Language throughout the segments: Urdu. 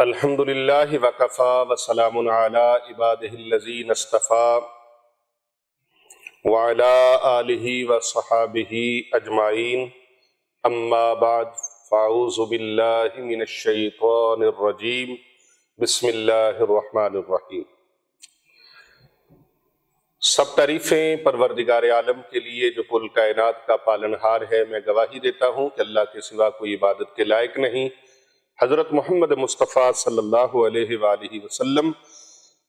الحمدللہ وکفا وسلام علی عبادہ الذین اصطفیٰ وعلی آلہ وصحابہ اجمعین اما بعد فاعوذ باللہ من الشیطان الرجیم بسم اللہ الرحمن الرحیم۔ سب تعریفیں پروردگار عالم کے لیے جو کل کائنات کا پالنہار ہے۔ میں گواہی دیتا ہوں کہ اللہ کے سوا کوئی عبادت کے لائق نہیں۔ حضرت محمد مصطفیٰ صلی اللہ علیہ وآلہ وسلم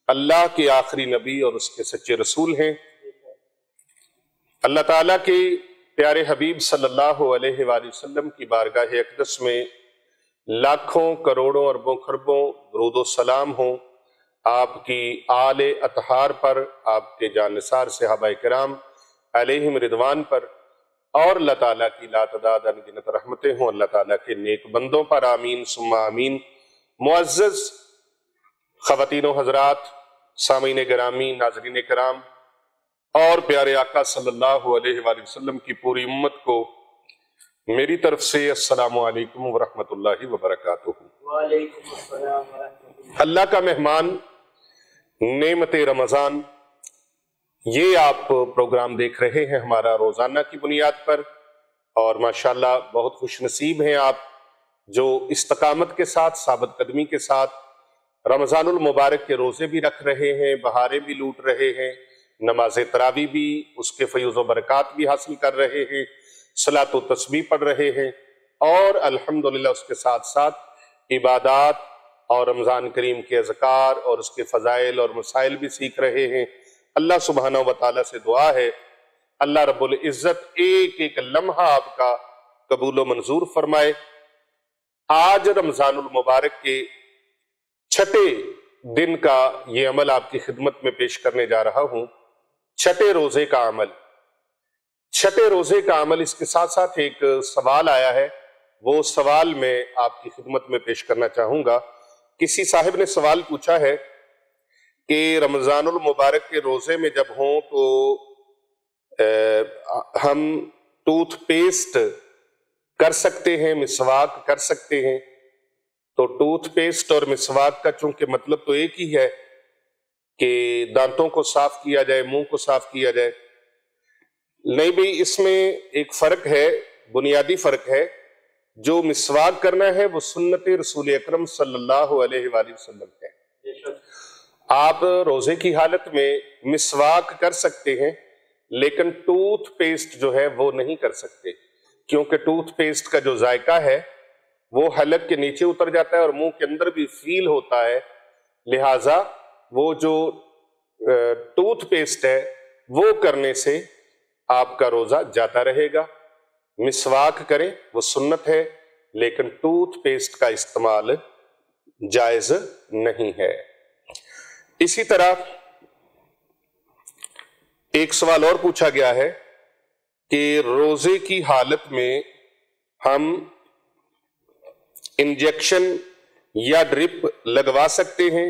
اللہ کے آخری نبی اور اس کے سچے رسول ہیں۔ اللہ تعالیٰ کے پیارے حبیب صلی اللہ علیہ وآلہ وسلم کی بارگاہ اقدس میں لاکھوں کروڑوں اربوں خربوں درود و سلام ہوں آپ کی آل اطہار پر، آپ کے جانثار صحابہ کرام علیہم رضوان پر، اور اللہ تعالیٰ کی لا تعداد انگنت رحمتیں ہوں اللہ تعالیٰ کے نیک بندوں پر، آمین ثم آمین۔ معزز خواتین و حضرات، سامعین گرامی، ناظرین کرام، اور پیارے آقا صلی اللہ علیہ وآلہ وسلم کی پوری امت کو میری طرف سے السلام علیکم ورحمۃ اللہ وبرکاتہ۔ وعلیکم السلام ورحمۃ اللہ۔ اللہ کا مہمان، نعمت رمضان، یہ آپ پروگرام دیکھ رہے ہیں ہمارا روزانہ کی بنیاد پر، اور ماشاءاللہ بہت خوش نصیب ہیں آپ جو استقامت کے ساتھ، ثابت قدمی کے ساتھ رمضان المبارک کے روزے بھی رکھ رہے ہیں، بہاریں بھی لوٹ رہے ہیں، نماز تراویح بھی، اس کے فیض و برکات بھی حاصل کر رہے ہیں، صلاۃ و تسبیح پڑھ رہے ہیں، اور الحمدللہ اس کے ساتھ ساتھ عبادات اور رمضان کریم کے اذکار اور اس کے فضائل اور مسائل بھی سیکھ رہے ہیں۔ اللہ سبحانہ و تعالیٰ سے دعا ہے اللہ رب العزت ایک ایک لمحہ آپ کا قبول و منظور فرمائے۔ آج رمضان المبارک کے چھٹے دن کا یہ عمل آپ کی خدمت میں پیش کرنے جا رہا ہوں، چھٹے روزے کا عمل۔ چھٹے روزے کا عمل، اس کے ساتھ ساتھ ایک سوال آیا ہے، وہ سوال میں آپ کی خدمت میں پیش کرنا چاہوں گا۔ کسی صاحب نے سوال پوچھا ہے کہ رمضان المبارک کے روزے میں جب ہوں تو ہم ٹوتھ پیسٹ کر سکتے ہیں، مسواک کر سکتے ہیں؟ تو ٹوتھ پیسٹ اور مسواک کا چونکہ مطلب تو ایک ہی ہے کہ دانتوں کو صاف کیا جائے، منہ کو صاف کیا جائے، نہیں بھی، اس میں ایک فرق ہے، بنیادی فرق ہے۔ جو مسواک کرنا ہے وہ سنت رسول اکرم صلی اللہ علیہ وآلہ وسلم ہے۔ آپ روزے کی حالت میں مسواک کر سکتے ہیں، لیکن ٹوتھ پیسٹ جو ہے وہ نہیں کر سکتے، کیونکہ ٹوتھ پیسٹ کا جو ذائقہ ہے وہ حلق کے نیچے اتر جاتا ہے اور منہ کے اندر بھی فیل ہوتا ہے، لہٰذا وہ جو ٹوتھ پیسٹ ہے وہ کرنے سے آپ کا روزہ جاتا رہے گا۔ مسواک کریں، وہ سنت ہے، لیکن ٹوتھ پیسٹ کا استعمال جائز نہیں ہے۔ اسی طرح ایک سوال اور پوچھا گیا ہے کہ روزے کی حالت میں ہم انجیکشن یا ڈرپ لگوا سکتے ہیں؟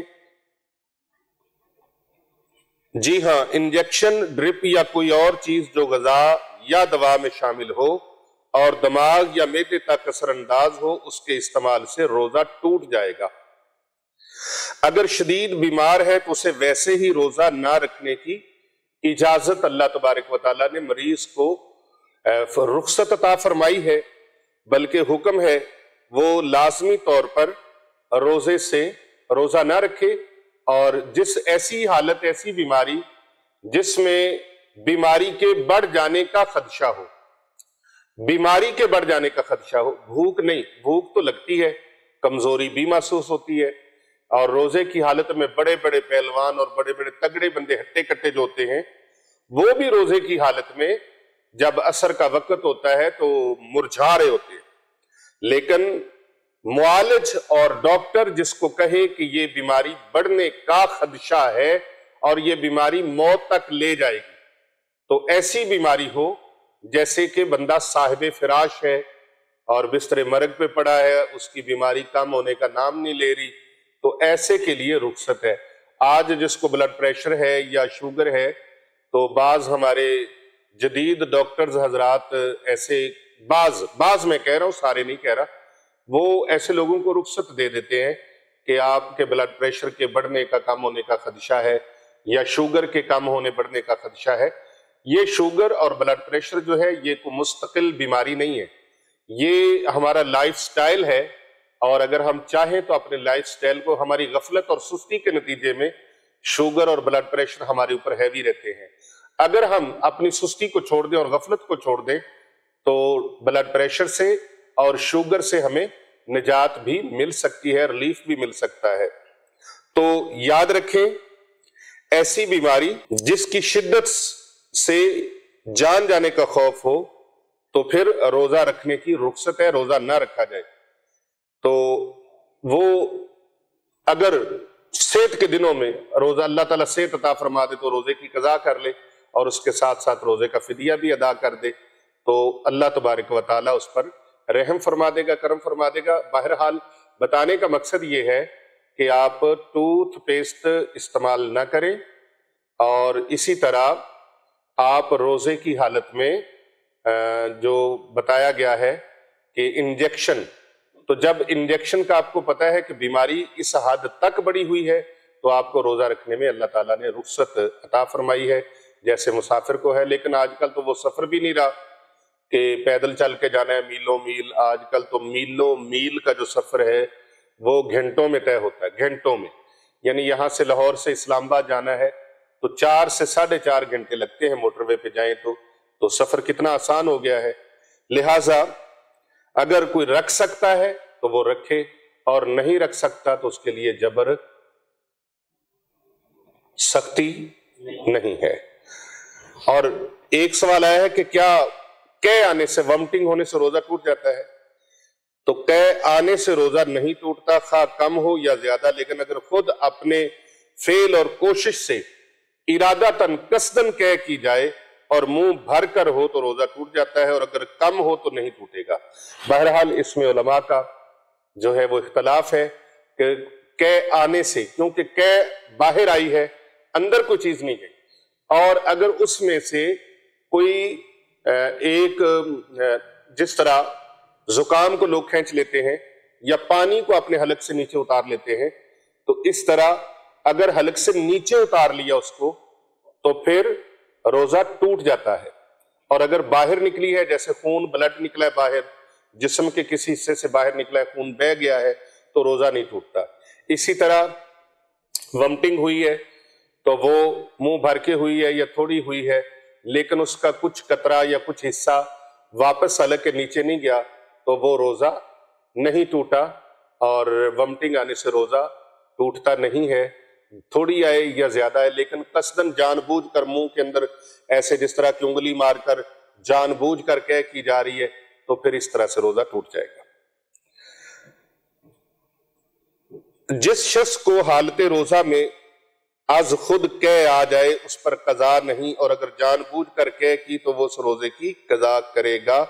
جی ہاں، انجیکشن، ڈرپ یا کوئی اور چیز جو غذا یا دوا میں شامل ہو اور دماغ یا معدے تک اثر انداز ہو، اس کے استعمال سے روزہ ٹوٹ جائے گا۔ اگر شدید بیمار ہے تو اسے ویسے ہی روزہ نہ رکھنے کی اجازت اللہ تبارک و تعالیٰ نے مریض کو رخصت عطا فرمائی ہے، بلکہ حکم ہے وہ لازمی طور پر روزے سے روزہ نہ رکھے، اور جس ایسی حالت، ایسی بیماری جس میں بیماری کے بڑھ جانے کا خدشہ ہو، بیماری کے بڑھ جانے کا خدشہ ہو، بھوک نہیں، بھوک تو لگتی ہے، کمزوری بھی محسوس ہوتی ہے، اور روزے کی حالت میں بڑے بڑے پہلوان اور بڑے بڑے تگڑے بندے ہٹے کٹے جو ہوتے ہیں وہ بھی روزے کی حالت میں جب عصر کا وقت ہوتا ہے تو مرجھا رہے ہوتے ہیں، لیکن معالج اور ڈاکٹر جس کو کہے کہ یہ بیماری بڑھنے کا خدشہ ہے اور یہ بیماری موت تک لے جائے گی، تو ایسی بیماری ہو جیسے کہ بندہ صاحب فراش ہے اور بستر مرگ پہ پڑا ہے، اس کی بیماری کم ہونے کا نام نہیں لے رہی، تو ایسے کے لیے رخصت ہے۔ آج جس کو بلڈ پریشر ہے یا شوگر ہے، تو بعض ہمارے جدید ڈاکٹرز حضرات ایسے بعض میں کہہ رہا ہوں، سارے نہیں کہہ رہا، وہ ایسے لوگوں کو رخصت دے دیتے ہیں کہ آپ کے بلڈ پریشر کے بڑھنے کا کم ہونے کا خدشہ ہے یا شوگر کے کم ہونے بڑھنے کا خدشہ ہے. یہ شوگر اور بلڈ پریشر جو ہے یہ کوئی مستقل بیماری نہیں ہے، یہ ہمارا لائف سٹائل ہے. اور اگر ہم چاہیں تو اپنے لائف سٹائل کو، ہماری غفلت اور سستی کے نتیجے میں شوگر اور بلڈ پریشر ہمارے اوپر ہیوی رہتے ہیں. اگر ہم اپنی سستی کو چھوڑ دیں اور غفلت کو چھوڑ دیں تو بلڈ پریشر سے اور شوگر سے ہمیں نجات بھی مل سکتی ہے، ریلیف بھی مل سکتا ہے. تو یاد رکھیں، ایسی بیماری جس کی شدت سے جان جانے کا خوف ہو تو پھر روزہ رکھنے کی رخصت ہے، روزہ نہ رکھا جائے. تو وہ اگر صحت کے دنوں میں روزہ اللہ تعالیٰ صحت عطا فرما دے تو روزے کی قضا کر لے اور اس کے ساتھ ساتھ روزے کا فدیہ بھی ادا کر دے تو اللہ تبارک و تعالیٰ اس پر رحم فرما دے گا، کرم فرما دے گا. بہرحال بتانے کا مقصد یہ ہے کہ آپ ٹوتھ پیسٹ استعمال نہ کریں، اور اسی طرح آپ روزے کی حالت میں جو بتایا گیا ہے کہ انجیکشن، تو جب انجیکشن کا آپ کو پتا ہے کہ بیماری اس حد تک بڑی ہوئی ہے تو آپ کو روزہ رکھنے میں اللہ تعالیٰ نے رخصت عطا فرمائی ہے جیسے مسافر کو ہے. لیکن آج کل تو وہ سفر بھی نہیں رہا کہ پیدل چل کے جانا ہے میلوں میل. آج کل تو میلوں میل کا جو سفر ہے وہ گھنٹوں میں طے ہوتا ہے، گھنٹوں میں. یعنی یہاں سے لاہور سے اسلام آباد جانا ہے تو 4 سے 4.5 گھنٹے لگتے ہیں موٹر وے پہ جائیں تو سفر کتنا آسان ہو گیا ہے. لہٰذا اگر کوئی رکھ سکتا ہے تو وہ رکھے، اور نہیں رکھ سکتا تو اس کے لیے جبر سختی نہیں ہے. اور ایک سوال آیا ہے کہ کیا قے آنے سے، ومٹنگ ہونے سے روزہ ٹوٹ جاتا ہے؟ تو قے آنے سے روزہ نہیں ٹوٹتا، خواہ کم ہو یا زیادہ. لیکن اگر خود اپنے فعل اور کوشش سے ارادتاً قصداً قے کی جائے اور منہ بھر کر ہو تو روزہ ٹوٹ جاتا ہے، اور اگر کم ہو تو نہیں ٹوٹے گا. بہرحال اس میں علماء کا جو ہے وہ اختلاف ہے کہ قے آنے سے، کیونکہ قے باہر آئی ہے، اندر کوئی چیز نہیں گئی، اور اگر اس میں سے کوئی ایک، جس طرح زکام کو لوگ کھینچ لیتے ہیں یا پانی کو اپنے حلق سے نیچے اتار لیتے ہیں، تو اس طرح اگر حلق سے نیچے اتار لیا اس کو تو پھر روزہ ٹوٹ جاتا ہے. اور اگر باہر نکلی ہے، جیسے خون، بلڈ نکلا ہے باہر، جسم کے کسی حصے سے باہر نکلا ہے، خون بہہ گیا ہے، تو روزہ نہیں ٹوٹتا. اسی طرح ومٹنگ ہوئی ہے تو وہ منہ بھر کے ہوئی ہے یا تھوڑی ہوئی ہے، لیکن اس کا کچھ قطرہ یا کچھ حصہ واپس حلق کے نیچے نہیں گیا تو وہ روزہ نہیں ٹوٹا. اور ومٹنگ آنے سے روزہ ٹوٹتا نہیں ہے، تھوڑی آئے یا زیادہ ہے، لیکن قصداً جان بوجھ کر منہ کے اندر ایسے جس طرح کی انگلی مار کر جان بوجھ کر قے کی جا رہی ہے تو پھر اس طرح سے روزہ ٹوٹ جائے گا. جس شخص کو حالت روزہ میں از خود قے آ جائے اس پر قضا نہیں، اور اگر جان بوجھ کر قے کی تو وہ اس روزے کی قضا کرے گا.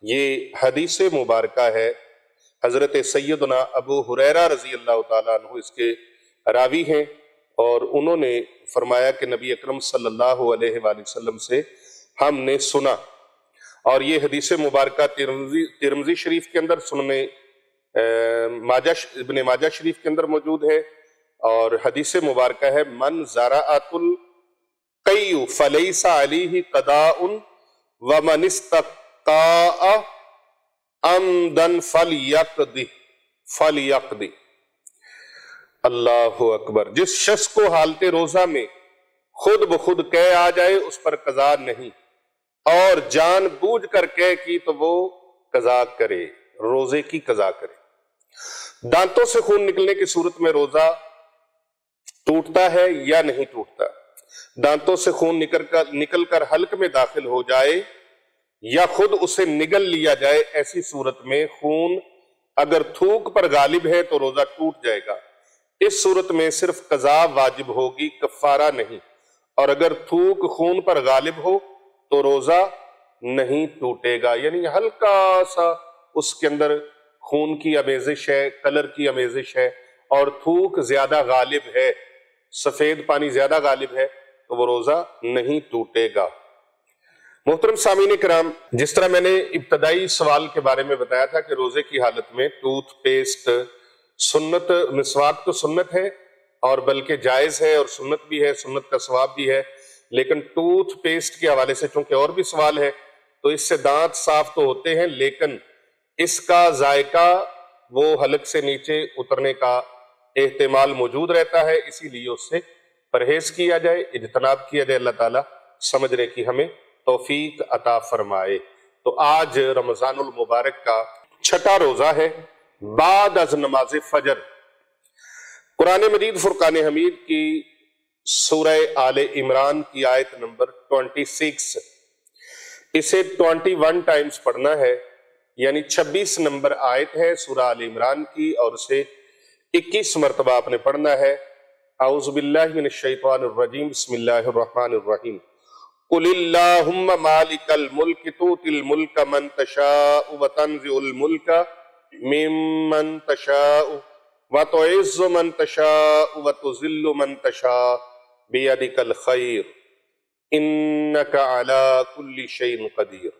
یہ حدیث مبارکہ ہے، حضرت سیدنا ابو ہریرہ رضی اللہ تعالیٰ عنہ اس کے راوی ہیں، اور انہوں نے فرمایا کہ نبی اکرم صلی اللہ علیہ وآلہ وسلم سے ہم نے سنا. اور یہ حدیث مبارکہ ترمذی شریف کے اندر، سنن ابن ماجہ شریف کے اندر موجود ہے. اور حدیث مبارکہ ہے من زرعت القی فلیس علیہ قضاء ومن استقاء عمدا فلیقضی. اللہ اکبر. جس شخص کو حالت روزہ میں خود بخود قے آ جائے اس پر قضا نہیں، اور جان بوجھ کر قے کی تو وہ قضا کرے، روزے کی قضا کرے. دانتوں سے خون نکلنے کی صورت میں روزہ ٹوٹتا ہے یا نہیں ٹوٹتا؟ دانتوں سے خون نکل کر حلق میں داخل ہو جائے یا خود اسے نگل لیا جائے، ایسی صورت میں خون اگر تھوک پر غالب ہے تو روزہ ٹوٹ جائے گا. اس صورت میں صرف قضا واجب ہوگی، کفارہ نہیں. اور اگر تھوک خون پر غالب ہو تو روزہ نہیں ٹوٹے گا. یعنی ہلکا سا اس کے اندر خون کی آمیزش ہے، کلر کی آمیزش ہے، اور تھوک زیادہ غالب ہے، سفید پانی زیادہ غالب ہے تو وہ روزہ نہیں ٹوٹے گا. محترم سامعین کرام، جس طرح میں نے ابتدائی سوال کے بارے میں بتایا تھا کہ روزے کی حالت میں ٹوتھ پیسٹ سنت مسواک تو سنت ہے اور بلکہ جائز ہے اور سنت بھی ہے، سنت کا ثواب بھی ہے، لیکن ٹوتھ پیسٹ کے حوالے سے چونکہ اور بھی سوال ہے، تو اس سے دانت صاف تو ہوتے ہیں لیکن اس کا ذائقہ وہ حلق سے نیچے اترنے کا احتمال موجود رہتا ہے، اسی لیے اس سے پرہیز کیا جائے، اجتناب کیا جائے۔ اللہ تعالیٰ سمجھنے کی ہمیں توفیق عطا فرمائے۔ تو آج رمضان المبارک کا چھٹا روزہ ہے بعد از نماز فجر۔ قرآن مجید فرقان حمید کی سورہ آل عمران کی آیت نمبر 26، اسے 21 ٹائمز پڑھنا ہے، یعنی 26 نمبر آیت ہے سورہ آل عمران کی، اور اسے 21 مرتبہ آپ نے پڑھنا ہے۔ اعوذ باللہ من الشیطان الرجیم، بسم اللہ الرحمن الرحیم۔ قل اللہم مالک الملک تؤتی الملک من تشاء وتنزع الملک ممن تشاء وتعز من تشاء وتذل من تشاء بیدک الخیر انک علی کل شیء قدیر۔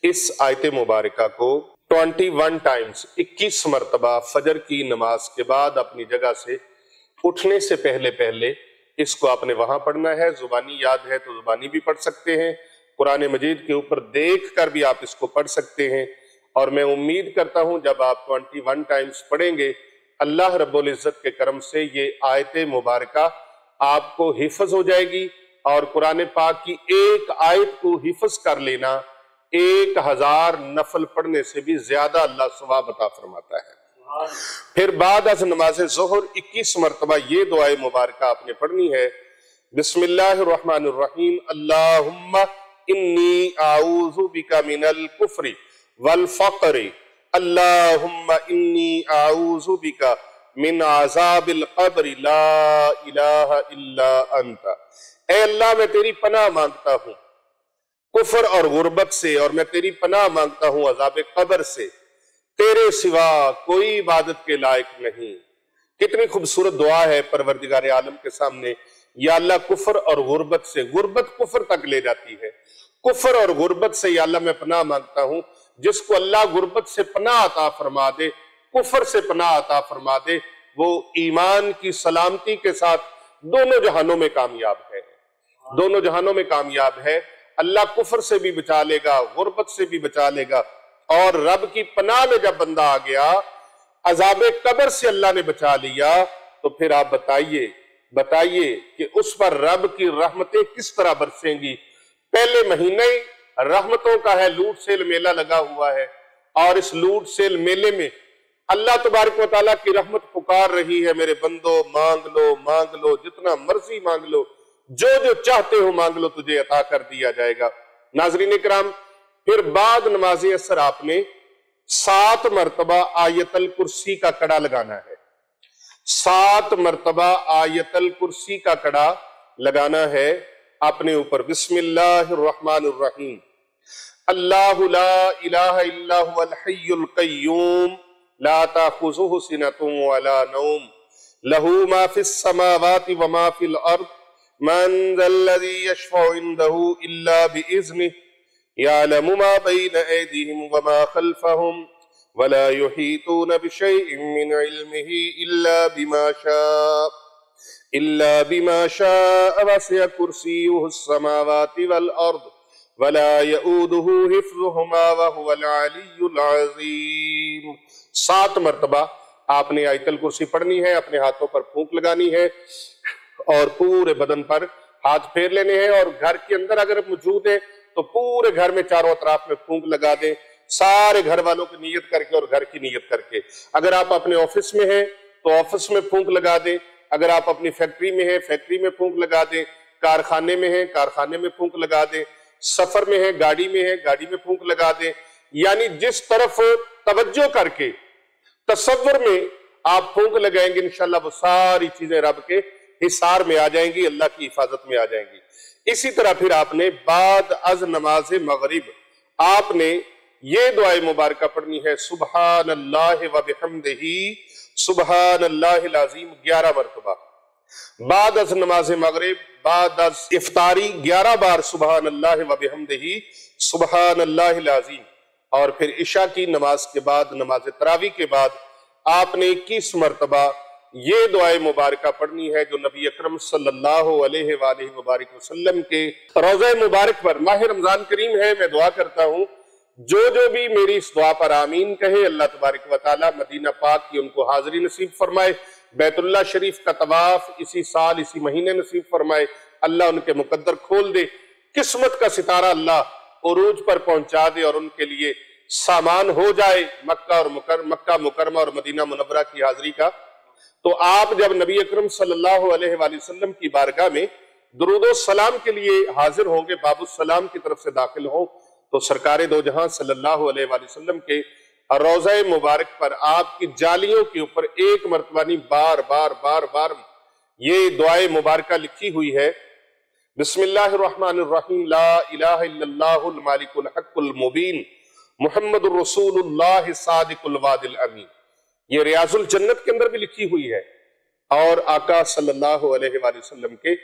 اس آیت مبارکہ کو 21 ٹائمز 21 مرتبہ فجر کی نماز کے بعد اپنی جگہ سے اٹھنے سے پہلے اس کو آپ نے وہاں پڑھنا ہے۔ زبانی یاد ہے تو زبانی بھی پڑھ سکتے ہیں، قرآن مجید کے اوپر دیکھ کر بھی آپ اس کو پڑھ سکتے ہیں، اور میں امید کرتا ہوں جب آپ 21 ٹائمز پڑھیں گے اللہ رب العزت کے کرم سے یہ آیت مبارکہ آپ کو حفظ ہو جائے گی، اور قرآن پاک کی ایک آیت کو حفظ کر لینا 1000 نفل پڑھنے سے بھی زیادہ اللہ ثواب عطا فرماتا ہے۔ پھر بعد از نماز ظہر 21 مرتبہ یہ دعائے مبارکہ آپ نے پڑھنی ہے۔ بسم اللہ الرحمن الرحیم، اللہم انی اعوذ بک من الکفر والفقر، اللہم انی اعوذ بک من عذاب القبر لا الہ الا انت۔ اے اللہ میں تیری پناہ مانگتا ہوں کفر اور غربت سے، اور میں تیری پناہ مانگتا ہوں عذاب قبر سے، تیرے سوا کوئی عبادت کے لائق نہیں۔ کتنی خوبصورت دعا ہے پروردگار عالم کے سامنے، یا اللہ کفر اور غربت سے، غربت کفر تک لے جاتی ہے، کفر اور غربت سے یا اللہ میں پناہ مانگتا ہوں۔ جس کو اللہ غربت سے پناہ عطا فرما دے، کفر سے پناہ عطا فرما دے، وہ ایمان کی سلامتی کے ساتھ دونوں جہانوں میں کامیاب ہے، دونوں جہانوں میں کامیاب ہے۔ اللہ کفر سے بھی بچا لے گا، غربت سے بھی بچا لے گا، اور رب کی پناہ میں جب بندہ آ گیا، عذاب قبر سے اللہ نے بچا لیا، تو پھر آپ بتائیے کہ اس پر رب کی رحمتیں کس طرح برسیں گی۔ پہلے مہینہ ہی رحمتوں کا ہے، لوٹ سیل میلہ لگا ہوا ہے، اور اس لوٹ سیل میلے میں اللہ تبارک و تعالیٰ کی رحمت پکار رہی ہے، میرے بندو مانگ لو جتنا مرضی مانگ لو، جو چاہتے ہو مانگ لو، تجھے عطا کر دیا جائے گا۔ ناظرین کرام، پھر بعد نماز عصر آپ نے 7 مرتبہ آیت الکرسی کا کڑا لگانا ہے، 7 مرتبہ آیت الکرسی کا کڑا لگانا ہے اپنے اوپر۔ بسم اللہ الرحمن الرحیم، اللہ لا الہ الا هو الحی القیوم لا تأخذہ سنۃ ولا نوم لہ ما فی السماوات وما فی الارض من ذا الذی یشفع عنده الا بإذنہ یعلم ما بین ایدیہم وما خلفہم ولا یحیطون بشیء من علمہ الا بما شاء وسع کرسیہ السماوات والارض ولا یؤودہ حفظہما وہو العلی العظیم۔ 7 مرتبہ آپ نے آیت الکرسی پڑھنی ہے، اپنے ہاتھوں پر پھونک لگانی ہے، اور پورے بدن پر ہاتھ پھیر لینے ہیں، اور گھر کے اندر اگر موجود ہے تو پورے گھر میں چاروں اطراف میں پھونک لگا دیں، سارے گھر والوں کی نیت کر کے اور گھر کی نیت کر کے۔ اگر آپ اپنے آفس میں ہیں تو آفس میں پھونک لگا دیں، اگر آپ اپنی فیکٹری میں ہیں فیکٹری میں پھونک لگا دیں، کارخانے میں ہیں کارخانے میں پھونک لگا دیں، سفر میں ہیں گاڑی میں ہیں گاڑی میں پھونک لگا دیں، یعنی جس طرف توجہ کر کے تصور میں آپ پھونک لگائیں گے انشاءاللہ وہ ساری چیزیں رب کے حصار میں آ جائیں گی، اللہ کی حفاظت میں آ جائیں گی۔ اسی طرح پھر آپ نے بعد از نماز مغرب آپ نے یہ دعائے مبارکہ پڑھنی ہے، سبحان اللہ و بحمدہ سبحان اللہ العظیم 11 مرتبہ۔ بعد از نماز مغرب بعد از افطاری 11 بار سبحان اللہ و بحمدہ سبحان اللہ العظیم، اور پھر عشاء کی نماز کے بعد نماز تراویح کے بعد آپ نے 21 مرتبہ یہ دعائے مبارکہ پڑھنی ہے جو نبی اکرم صلی اللہ علیہ وآلہ وبارک وسلم کے روضہ مبارک پر ماہ رمضان کریم ہے. میں دعا کرتا ہوں جو بھی میری اس دعا پر آمین کہے اللہ تبارک و تعالی مدینہ پاک کی ان کو حاضری نصیب فرمائے، بیت اللہ شریف کا طواف اسی سال اسی مہینے نصیب فرمائے، اللہ ان کے مقدر کھول دے، قسمت کا ستارہ اللہ عروج پر پہنچا دے اور ان کے لیے سامان ہو جائے مکہ مکرمہ اور مدینہ منورہ کی حاضری کا. تو آپ جب نبی اکرم صلی اللہ علیہ وآلہ وسلم کی بارگاہ میں درود و سلام کے لیے حاضر ہوں گے، باب السلام کی طرف سے داخل ہوں، تو سرکار دو جہاں صلی اللہ علیہ وآلہ وسلم کے روضہ مبارک پر آپ کی جالیوں کے اوپر ایک مرتبہ نہیں بار بار یہ دعائے مبارکہ لکھی ہوئی ہے. بسم اللہ الرحمن الرحیم، لا الہ الا اللہ المالک الحق المبین محمد الرسول اللہ صادق الوعد الامین. یہ ریاض الجنت کے اندر بھی لکھی ہوئی ہے. اور آقا صلی اللہ علیہ وآلہ وسلم کے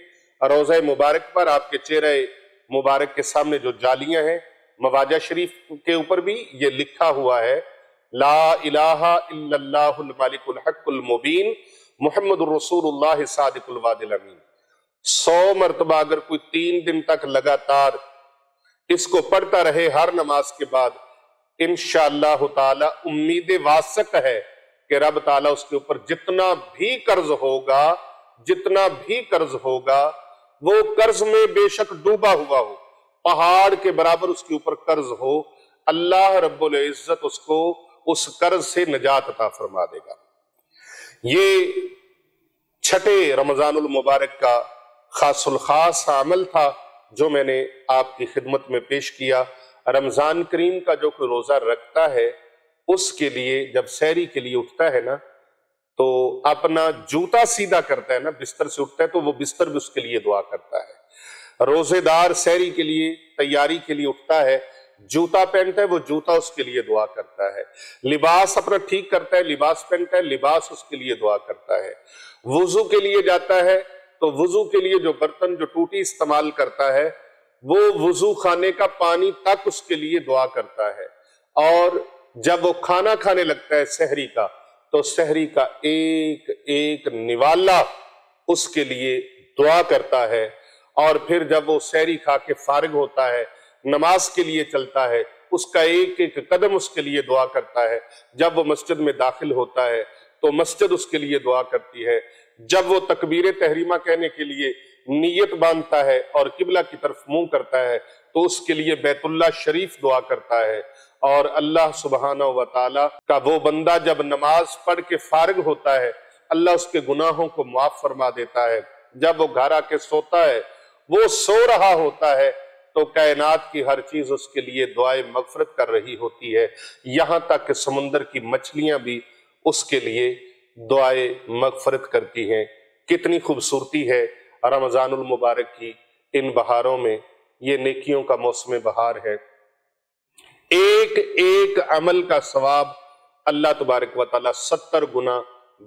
روضہ مبارک پر آپ کے چہرے مبارک کے سامنے جو جالیاں ہیں مواجہ شریف کے اوپر بھی یہ لکھا ہوا ہے، لا الہ الا اللہ المالک الحق المبین محمد الرسول اللہ صادق الوعد الامین. 100 مرتبہ اگر کوئی 3 دن تک لگاتار اس کو پڑھتا رہے ہر نماز کے بعد، انشاءاللہ تعالی امید واسق ہے کہ رب تعالیٰ اس کے اوپر جتنا بھی قرض ہوگا وہ قرض میں بے شک ڈوبا ہوا ہو، پہاڑ کے برابر اس کے اوپر قرض ہو، اللہ رب العزت اس کو اس قرض سے نجات عطا فرما دے گا. یہ چھٹے رمضان المبارک کا خاص الخاص عمل تھا جو میں نے آپ کی خدمت میں پیش کیا. رمضان کریم کا جو کوئی روزہ رکھتا ہے اس کے لیے جب سحری کے لیے اٹھتا ہے نا تو اپنا جوتا سیدھا کرتا ہے نا، بستر سے اٹھتا ہے تو وہ بستر بھی اس کے لیے دعا کرتا ہے. روزے دار سحری کے لیے تیاری کے لیے اٹھتا ہے، جوتا پہنتا ہے، وہ جوتا اس کے لیے دعا کرتا ہے. لباس اپنا ٹھیک کرتا ہے، لباس پہنتا ہے، لباس اس کے لیے دعا کرتا ہے. وضو کے لیے جاتا ہے تو وضو کے لیے جو برتن جو ٹوٹی استعمال کرتا ہے وہ وضو خانے کا پانی تک اس کے لیے دعا کرتا ہے. اور جب وہ کھانا کھانے لگتا ہے سحری کا تو سحری کا ایک ایک نوالا اس کے لیے دعا کرتا ہے. اور پھر جب وہ سحری کھا کے فارغ ہوتا ہے نماز کے لیے چلتا ہے اس کا ایک ایک قدم اس کے لیے دعا کرتا ہے. جب وہ مسجد میں داخل ہوتا ہے تو مسجد اس کے لیے دعا کرتی ہے. جب وہ تکبیر تحریمہ کہنے کے لیے نیت باندھتا ہے اور قبلہ کی طرف منہ کرتا ہے تو اس کے لیے بیت اللہ شریف دعا کرتا ہے. اور اللہ سبحانہ و تعالی کا وہ بندہ جب نماز پڑھ کے فارغ ہوتا ہے اللہ اس کے گناہوں کو معاف فرما دیتا ہے. جب وہ گھر آ کے سوتا ہے وہ سو رہا ہوتا ہے تو کائنات کی ہر چیز اس کے لیے دعائے مغفرت کر رہی ہوتی ہے، یہاں تک کہ سمندر کی مچھلیاں بھی اس کے لیے دعائے مغفرت کرتی ہیں. کتنی خوبصورتی ہے رمضان المبارک کی ان بہاروں میں. یہ نیکیوں کا موسم بہار ہے. ایک ایک عمل کا ثواب اللہ تبارک و تعالی 70 گنا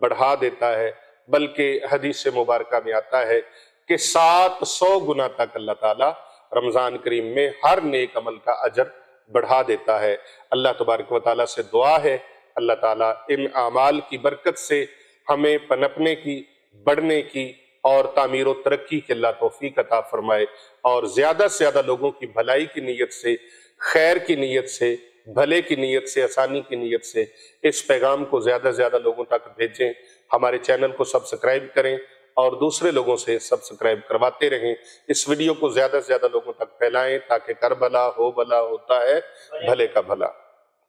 بڑھا دیتا ہے، بلکہ حدیث مبارکہ میں آتا ہے کہ 700 گنا تک اللہ تعالی رمضان کریم میں ہر نیک عمل کا اجر بڑھا دیتا ہے. اللہ تبارک و تعالی سے دعا ہے اللہ تعالیٰ ان اعمال کی برکت سے ہمیں پنپنے کی، بڑھنے کی اور تعمیر و ترقی کے اللہ توفیق عطا فرمائے، اور زیادہ سے زیادہ لوگوں کی بھلائی کی نیت سے، خیر کی نیت سے، بھلے کی نیت سے، آسانی کی نیت سے اس پیغام کو زیادہ سے زیادہ لوگوں تک بھیجیں. ہمارے چینل کو سبسکرائب کریں اور دوسرے لوگوں سے سبسکرائب کرواتے رہیں. اس ویڈیو کو زیادہ سے زیادہ لوگوں تک پھیلائیں تاکہ کربلا ہو بلا ہوتا ہے بھلے کا بھلا.